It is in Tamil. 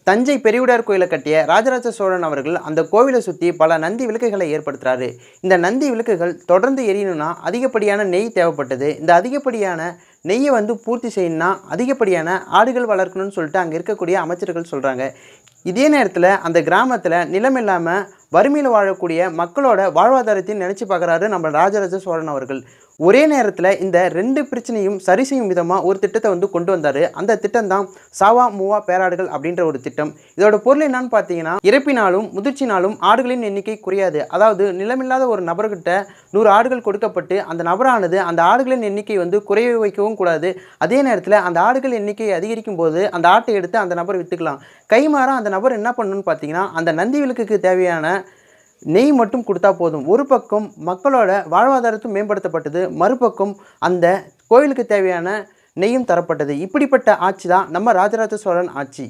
தஞ்சை பெரியவுடையார் கோயிலை கட்டிய ராஜராஜ சோழன் அவர்கள் அந்த கோவிலை சுற்றி பல நந்தி விளக்குகளை ஏற்படுத்துகிறாரு. இந்த நந்தி விளக்குகள் தொடர்ந்து எரியணும்னா அதிகப்படியான நெய் தேவைப்பட்டது. இந்த அதிகப்படியான நெய்யை பூர்த்தி செய்யணும்னா அதிகப்படியான ஆடுகள் வளர்க்கணும்னு சொல்லிட்டு அங்கே இருக்கக்கூடிய அமைச்சர்கள் சொல்கிறாங்க. இதே நேரத்தில் அந்த கிராமத்தில் நிலம் இல்லாமல் வறுமையில் வாழக்கூடிய மக்களோட வாழ்வாதாரத்தையும் நினச்சி பார்க்குறாரு நம்ம ராஜராஜ சோழன் அவர்கள். ஒரே நேரத்தில் இந்த ரெண்டு பிரச்சனையும் சரி செய்யும் விதமாக ஒரு திட்டத்தை கொண்டு வந்தார். அந்த திட்டம் தான் சாவா மூவா பேராடுகள் அப்படின்ற ஒரு திட்டம். இதோட பொருள் என்னன்னு பார்த்தீங்கன்னா, இறப்பினாலும் முதிர்ச்சினாலும் ஆடுகளின் எண்ணிக்கை குறையாது. அதாவது நிலமில்லாத ஒரு நபர்கிட்ட 100 ஆடுகள் கொடுக்கப்பட்டு அந்த நபரானது அந்த ஆடுகளின் எண்ணிக்கை குறைய வைக்கவும் கூடாது. அதே நேரத்தில் அந்த ஆடுகள் எண்ணிக்கை அதிகரிக்கும் போது அந்த ஆட்டை எடுத்து அந்த நபர் விற்றுக்கலாம். கைமாறா அந்த நபர் என்ன பண்ணணும்னு பார்த்தீங்கன்னா, அந்த நந்தி விளக்குக்கு தேவையான நெய் மட்டும் கொடுத்தா போதும். ஒரு பக்கம் மக்களோட வாழ்வாதாரத்தும் மேம்படுத்தப்பட்டது, மறுபக்கம் அந்த கோயிலுக்கு தேவையான நெய்யும் தரப்பட்டது. இப்படிப்பட்ட ஆட்சி தான் நம்ம ராஜராஜ சோழன் ஆட்சி.